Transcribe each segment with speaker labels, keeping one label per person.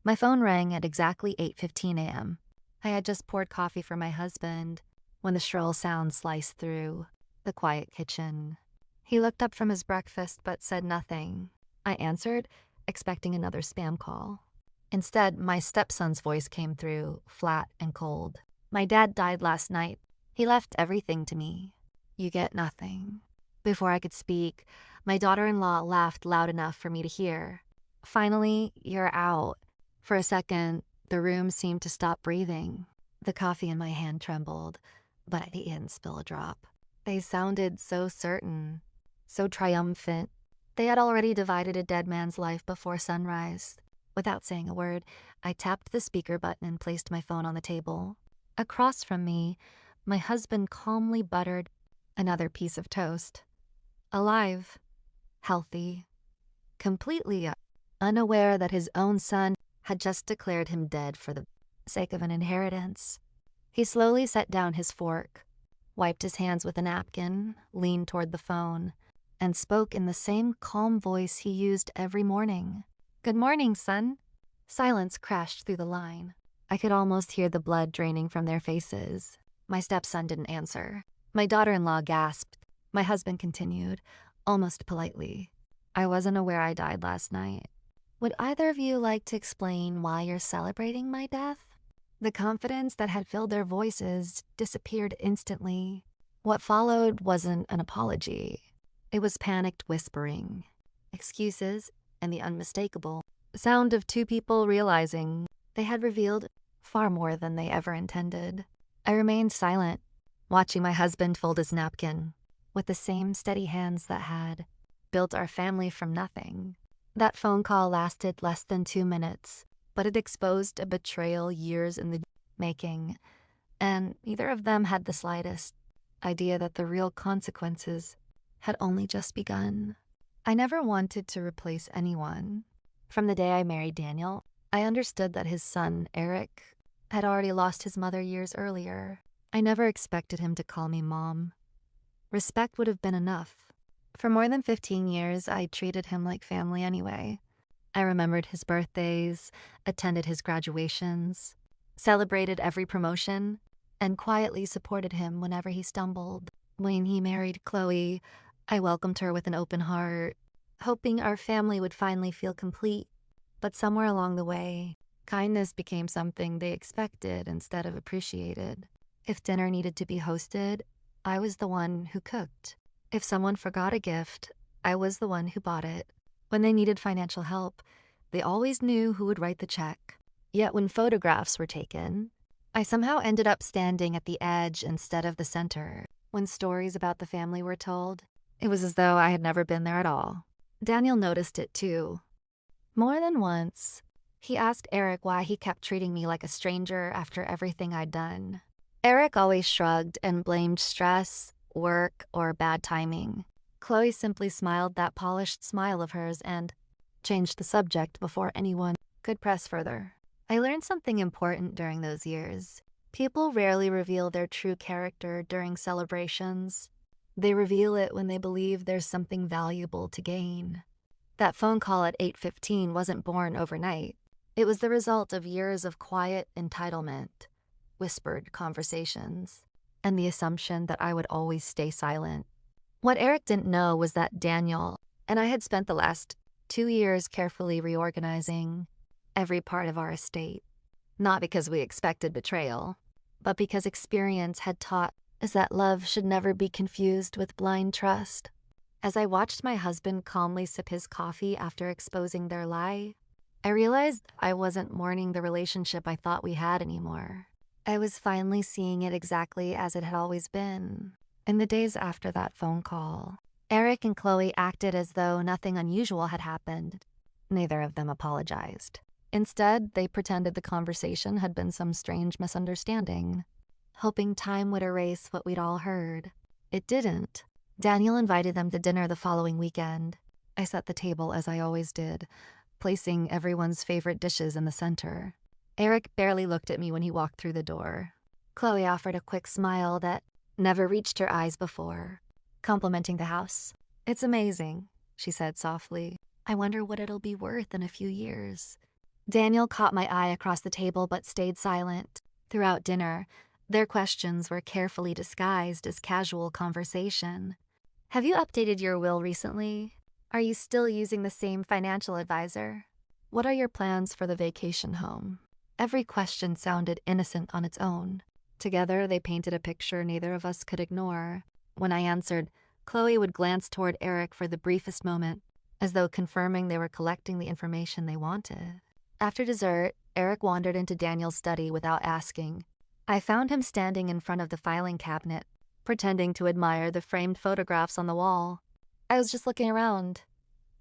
Speaker 1: My phone rang at exactly 8:15 a.m. I had just poured coffee for my husband when the shrill sound sliced through the quiet kitchen. He looked up from his breakfast but said nothing. I answered, expecting another spam call. Instead, my stepson's voice came through, flat and cold. "My dad died last night. He left everything to me. You get nothing." Before I could speak, my daughter-in-law laughed loud enough for me to hear. "Finally, you're out." For a second, the room seemed to stop breathing. The coffee in my hand trembled, but I didn't spill a drop. They sounded so certain, so triumphant. They had already divided a dead man's life before sunrise. Without saying a word, I tapped the speaker button and placed my phone on the table. Across from me, my husband calmly buttered another piece of toast. Alive, healthy, completely unaware that his own son had just declared him dead for the sake of an inheritance. He slowly set down his fork, wiped his hands with a napkin, leaned toward the phone, and spoke in the same calm voice he used every morning. "Good morning, son." Silence crashed through the line. I could almost hear the blood draining from their faces. My stepson didn't answer. My daughter-in-law gasped. My husband continued, almost politely. "I wasn't aware I died last night. Would either of you like to explain why you're celebrating my death?" The confidence that had filled their voices disappeared instantly. What followed wasn't an apology. It was panicked whispering, excuses, and the unmistakable sound of two people realizing they had revealed far more than they ever intended. I remained silent, watching my husband fold his napkin with the same steady hands that had built our family from nothing. That phone call lasted less than 2 minutes, but it exposed a betrayal years in the making, and neither of them had the slightest idea that the real consequences had only just begun. I never wanted to replace anyone. From the day I married Daniel, I understood that his son, Eric, had already lost his mother years earlier. I never expected him to call me Mom. Respect would have been enough. For more than 15 years, I treated him like family anyway. I remembered his birthdays, attended his graduations, celebrated every promotion, and quietly supported him whenever he stumbled. When he married Chloe, I welcomed her with an open heart, hoping our family would finally feel complete. But somewhere along the way, kindness became something they expected instead of appreciated. If dinner needed to be hosted, I was the one who cooked. If someone forgot a gift, I was the one who bought it. When they needed financial help, they always knew who would write the check. Yet when photographs were taken, I somehow ended up standing at the edge instead of the center. When stories about the family were told, it was as though I had never been there at all. Daniel noticed it too. More than once, he asked Eric why he kept treating me like a stranger after everything I'd done. Eric always shrugged and blamed stress, work, or bad timing. Chloe simply smiled that polished smile of hers and changed the subject before anyone could press further. I learned something important during those years. People rarely reveal their true character during celebrations. They reveal it when they believe there's something valuable to gain. That phone call at 8:15 wasn't born overnight. It was the result of years of quiet entitlement, whispered conversations, and the assumption that I would always stay silent. What Eric didn't know was that Daniel and I had spent the last 2 years carefully reorganizing every part of our estate. Not because we expected betrayal, but because experience had taught us that love should never be confused with blind trust. As I watched my husband calmly sip his coffee after exposing their lie, I realized I wasn't mourning the relationship I thought we had anymore. I was finally seeing it exactly as it had always been. In the days after that phone call, Eric and Chloe acted as though nothing unusual had happened. Neither of them apologized. Instead, they pretended the conversation had been some strange misunderstanding, hoping time would erase what we'd all heard. It didn't. Daniel invited them to dinner the following weekend. I set the table as I always did, placing everyone's favorite dishes in the center. Eric barely looked at me when he walked through the door. Chloe offered a quick smile that never reached her eyes before, complimenting the house. "It's amazing," she said softly. "I wonder what it'll be worth in a few years." Daniel caught my eye across the table but stayed silent. Throughout dinner, their questions were carefully disguised as casual conversation. Have you updated your will recently? Are you still using the same financial advisor? What are your plans for the vacation home? Every question sounded innocent on its own. Together, they painted a picture neither of us could ignore. When I answered, Chloe would glance toward Eric for the briefest moment, as though confirming they were collecting the information they wanted. After dessert, Eric wandered into Daniel's study without asking. I found him standing in front of the filing cabinet, pretending to admire the framed photographs on the wall. I was just looking around,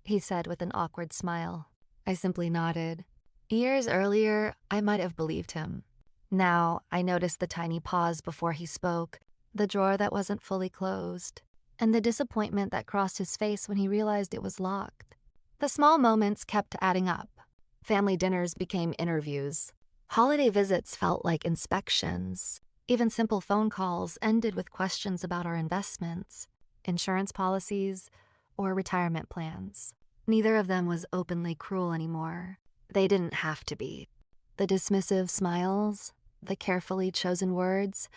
Speaker 1: he said with an awkward smile. I simply nodded. Years earlier, I might have believed him. Now, I noticed the tiny pause before he spoke, the drawer that wasn't fully closed, and the disappointment that crossed his face when he realized it was locked. The small moments kept adding up. Family dinners became interviews. Holiday visits felt like inspections. Even simple phone calls ended with questions about our investments, insurance policies, or retirement plans. Neither of them was openly cruel anymore. They didn't have to be. The dismissive smiles, the carefully chosen words,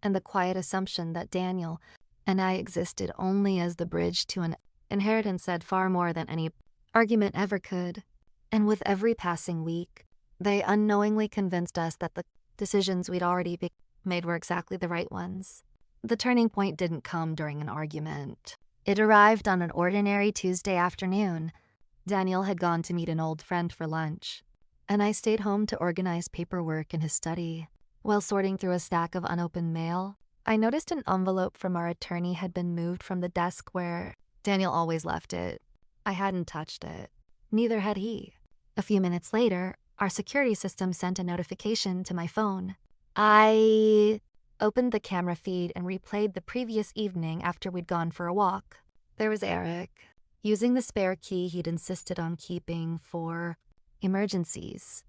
Speaker 1: and the quiet assumption that Daniel and I existed only as the bridge to an inheritance said far more than any argument ever could. And with every passing week, they unknowingly convinced us that the decisions we'd already made were exactly the right ones. The turning point didn't come during an argument. It arrived on an ordinary Tuesday afternoon. Daniel had gone to meet an old friend for lunch, and I stayed home to organize paperwork in his study. While sorting through a stack of unopened mail, I noticed an envelope from our attorney had been moved from the desk where Daniel always left it. I hadn't touched it. Neither had he. A few minutes later, our security system sent a notification to my phone. I opened the camera feed and replayed the previous evening after we'd gone for a walk. There was Eric, using the spare key he'd insisted on keeping for emergencies.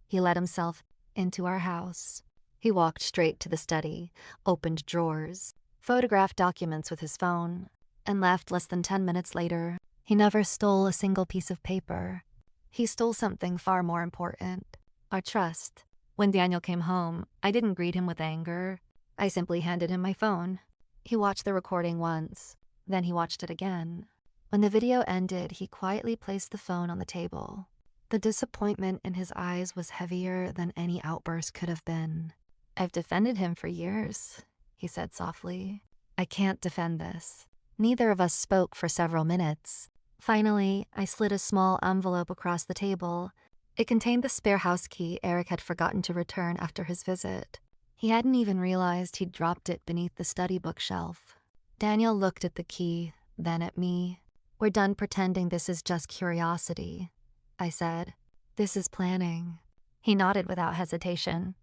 Speaker 1: He let himself into our house. He walked straight to the study, opened drawers, photographed documents with his phone, and left less than 10 minutes later. He never stole a single piece of paper. He stole something far more important, our trust. When Daniel came home, I didn't greet him with anger. I simply handed him my phone. He watched the recording once, then he watched it again. When the video ended, he quietly placed the phone on the table. The disappointment in his eyes was heavier than any outburst could have been. I've defended him for years, he said softly. I can't defend this. Neither of us spoke for several minutes. Finally, I slid a small envelope across the table. It contained the spare house key Eric had forgotten to return after his visit. He hadn't even realized he'd dropped it beneath the study bookshelf. Daniel looked at the key, then at me. We're done pretending this is just curiosity, I said. This is planning. He nodded without hesitation.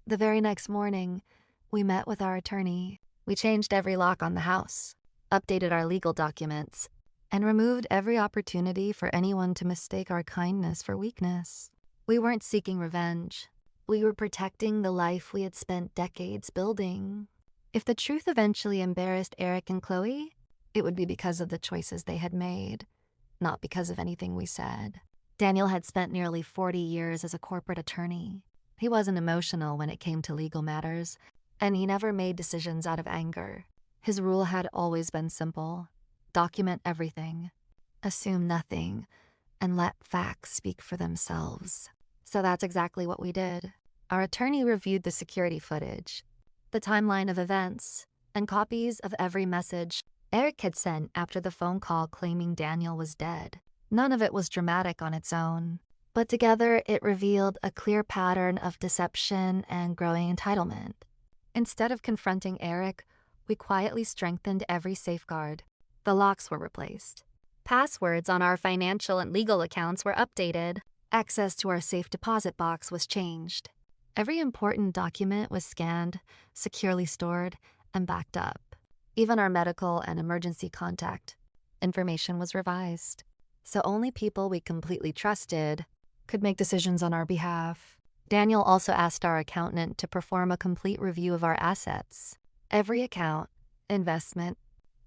Speaker 1: The very next morning, we met with our attorney. We changed every lock on the house, updated our legal documents, and removed every opportunity for anyone to mistake our kindness for weakness. We weren't seeking revenge. We were protecting the life we had spent decades building. If the truth eventually embarrassed Eric and Chloe, it would be because of the choices they had made, not because of anything we said. Daniel had spent nearly 40 years as a corporate attorney. He wasn't emotional when it came to legal matters, and he never made decisions out of anger. His rule had always been simple: document everything, assume nothing, and let facts speak for themselves. So that's exactly what we did. Our attorney reviewed the security footage, the timeline of events, and copies of every message Eric had sent after the phone call claiming Daniel was dead. None of it was dramatic on its own, but together it revealed a clear pattern of deception and growing entitlement. Instead of confronting Eric, we quietly strengthened every safeguard. The locks were replaced. Passwords on our financial and legal accounts were updated. Access to our safe deposit box was changed. Every important document was scanned, securely stored, and backed up. Even our medical and emergency contact information was revised, so only people we completely trusted could make decisions on our behalf. Daniel also asked our accountant to perform a complete review of our assets. Every account, investment,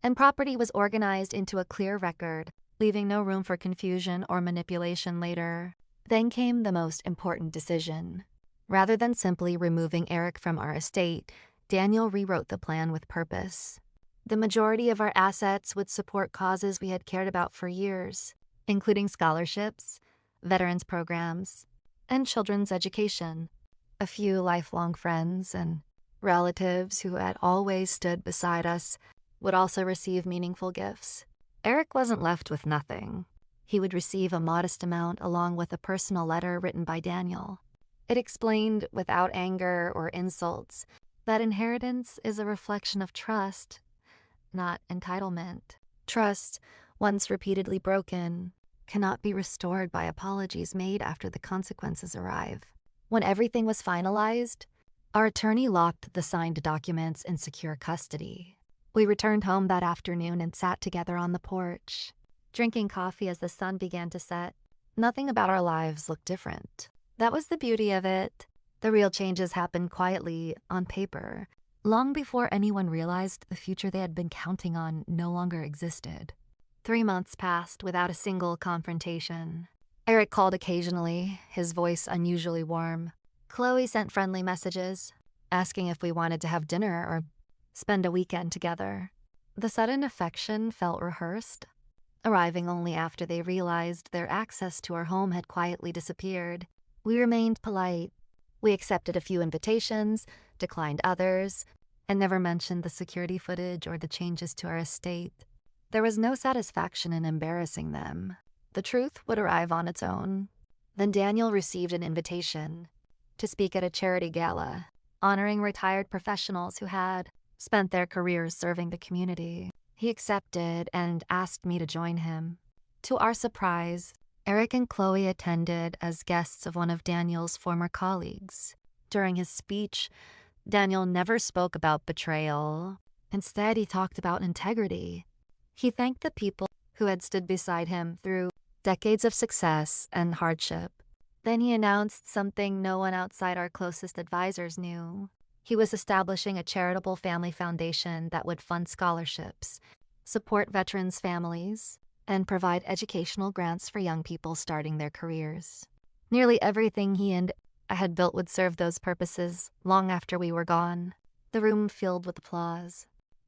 Speaker 1: and property was organized into a clear record, leaving no room for confusion or manipulation later. Then came the most important decision. Rather than simply removing Eric from our estate, Daniel rewrote the plan with purpose. The majority of our assets would support causes we had cared about for years, including scholarships, veterans programs, and children's education. A few lifelong friends and relatives who had always stood beside us would also receive meaningful gifts. Eric wasn't left with nothing. He would receive a modest amount along with a personal letter written by Daniel. It explained, without anger or insults, that inheritance is a reflection of trust, not entitlement. Trust, once repeatedly broken, cannot be restored by apologies made after the consequences arrive. When everything was finalized, our attorney locked the signed documents in secure custody. We returned home that afternoon and sat together on the porch, drinking coffee as the sun began to set. Nothing about our lives looked different. That was the beauty of it. The real changes happened quietly, on paper, long before anyone realized the future they had been counting on no longer existed. 3 months passed without a single confrontation. Eric called occasionally, his voice unusually warm. Chloe sent friendly messages, asking if we wanted to have dinner or spend a weekend together. The sudden affection felt rehearsed, arriving only after they realized their access to our home had quietly disappeared. We remained polite. We accepted a few invitations, declined others, and never mentioned the security footage or the changes to our estate. There was no satisfaction in embarrassing them. The truth would arrive on its own. Then Daniel received an invitation to speak at a charity gala, honoring retired professionals who had spent their careers serving the community. He accepted and asked me to join him. To our surprise, Eric and Chloe attended as guests of one of Daniel's former colleagues. During his speech, Daniel never spoke about betrayal. Instead, he talked about integrity. He thanked the people who had stood beside him through decades of success and hardship. Then he announced something no one outside our closest advisors knew. He was establishing a charitable family foundation that would fund scholarships, support veterans' families, and provide educational grants for young people starting their careers. Nearly everything he and I had built would serve those purposes long after we were gone. The room filled with applause.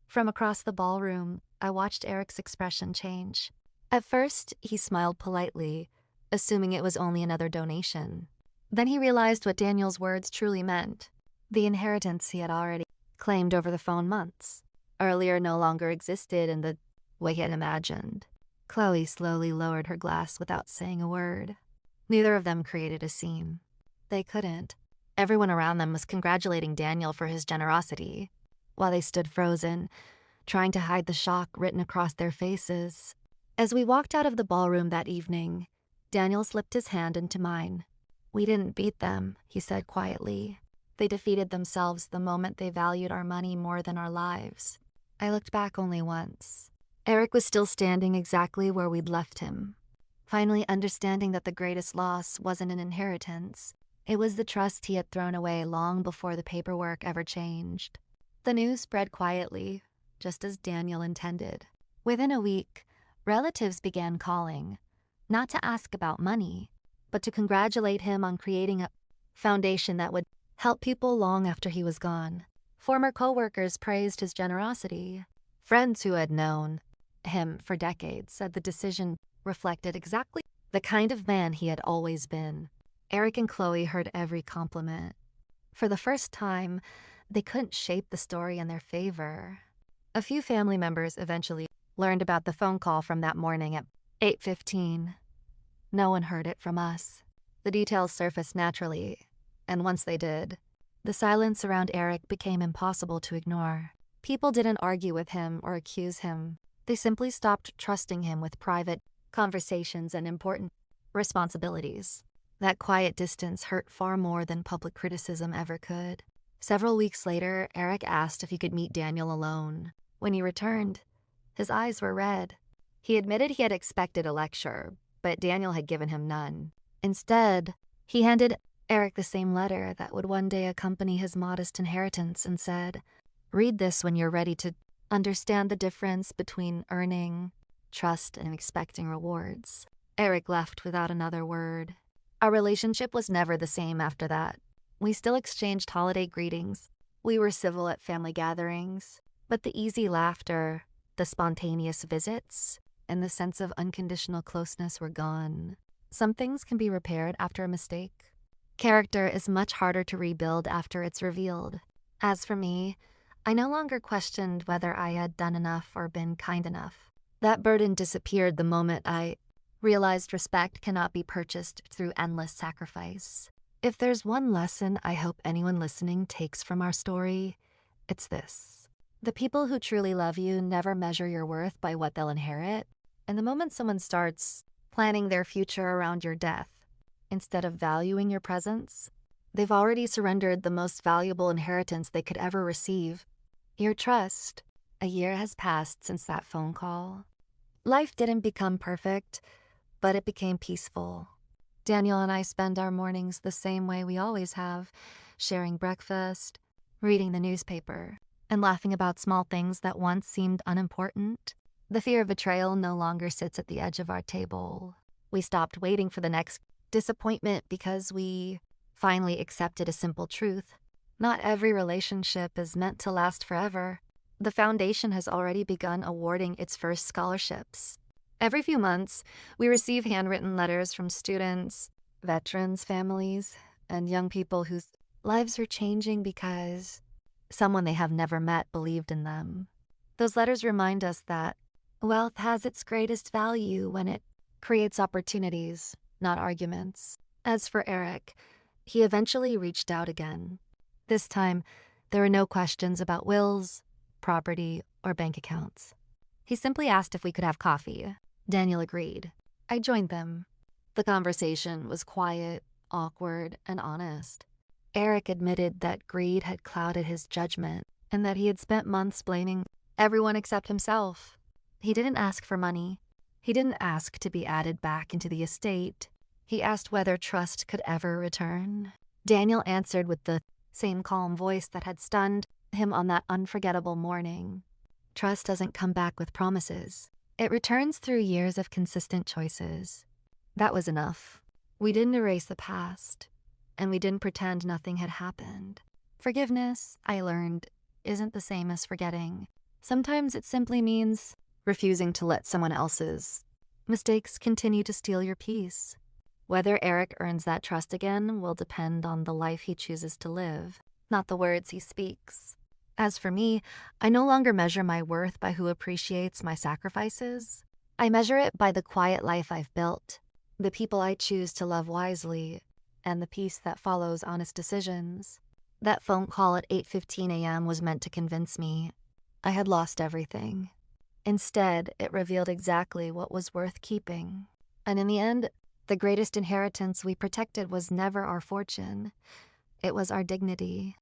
Speaker 1: From across the ballroom, I watched Eric's expression change. At first, he smiled politely, assuming it was only another donation. Then he realized what Daniel's words truly meant. The inheritance he had already claimed over the phone months earlier no longer existed in the way he had imagined. Chloe slowly lowered her glass without saying a word. Neither of them created a scene. They couldn't. Everyone around them was congratulating Daniel for his generosity, while they stood frozen, trying to hide the shock written across their faces. As we walked out of the ballroom that evening, Daniel slipped his hand into mine. "We didn't beat them," he said quietly. "They defeated themselves the moment they valued our money more than our lives." I looked back only once. Eric was still standing exactly where we'd left him, finally understanding that the greatest loss wasn't an inheritance. It was the trust he had thrown away long before the paperwork ever changed. The news spread quietly, just as Daniel intended. Within a week, relatives began calling, not to ask about money, but to congratulate him on creating a foundation that would help people long after he was gone. Former coworkers praised his generosity. Friends who had known him for decades said the decision reflected exactly the kind of man he had always been. Eric and Chloe heard every compliment. For the first time, they couldn't shape the story in their favor. A few family members eventually learned about the phone call from that morning at 8:15. No one heard it from us. The details surfaced naturally, and once they did, the silence around Eric became impossible to ignore. People didn't argue with him or accuse him. They simply stopped trusting him with private conversations and important responsibilities. That quiet distance hurt far more than public criticism ever could. Several weeks later, Eric asked if he could meet Daniel alone. When he returned, his eyes were red. He admitted he had expected a lecture, but Daniel had given him none. Instead, he handed Eric the same letter that would one day accompany his modest inheritance and said, "Read this when you're ready to understand the difference between earning trust and expecting rewards." Eric left without another word. Our relationship was never the same after that. We still exchanged holiday greetings. We were civil at family gatherings, but the easy laughter, the spontaneous visits, and the sense of unconditional closeness were gone. Some things can be repaired after a mistake. Character is much harder to rebuild after it's revealed. As for me, I no longer questioned whether I had done enough or been kind enough. That burden disappeared the moment I realized respect cannot be purchased through endless sacrifice. If there's one lesson I hope anyone listening takes from our story, it's this. The people who truly love you never measure your worth by what they'll inherit, and the moment someone starts planning their future around your death, instead of valuing your presence, they've already surrendered the most valuable inheritance they could ever receive: your trust. A year has passed since that phone call. Life didn't become perfect, but it became peaceful. Daniel and I spend our mornings the same way we always have, sharing breakfast, reading the newspaper, and laughing about small things that once seemed unimportant. The fear of betrayal no longer sits at the edge of our table. We stopped waiting for the next disappointment because we finally accepted a simple truth. Not every relationship is meant to last forever. The foundation has already begun awarding its first scholarships. Every few months, we receive handwritten letters from students, veterans' families, and young people whose lives are changing because someone they have never met believed in them. Those letters remind us that wealth has its greatest value when it creates opportunities, not arguments. As for Eric, he eventually reached out again. This time, there were no questions about wills, property, or bank accounts. He simply asked if we could have coffee. Daniel agreed. I joined them. The conversation was quiet, awkward, and honest. Eric admitted that greed had clouded his judgment and that he had spent months blaming everyone except himself. He didn't ask for money. He didn't ask to be added back into the estate. He asked whether trust could ever return. Daniel answered with the same calm voice that had stunned him on that unforgettable morning. Trust doesn't come back with promises. It returns through years of consistent choices. That was enough. We didn't erase the past, and we didn't pretend nothing had happened. Forgiveness, I learned, isn't the same as forgetting. Sometimes it simply means refusing to let someone else's mistakes continue to steal your peace. Whether Eric earns that trust again will depend on the life he chooses to live, not the words he speaks. As for me, I no longer measure my worth by who appreciates my sacrifices. I measure it by the quiet life I've built, the people I choose to love wisely, and the peace that follows honest decisions. That phone call at 8:15 a.m. was meant to convince me I had lost everything. Instead, it revealed exactly what was worth keeping. And in the end, the greatest inheritance we protected was never our fortune. It was our dignity.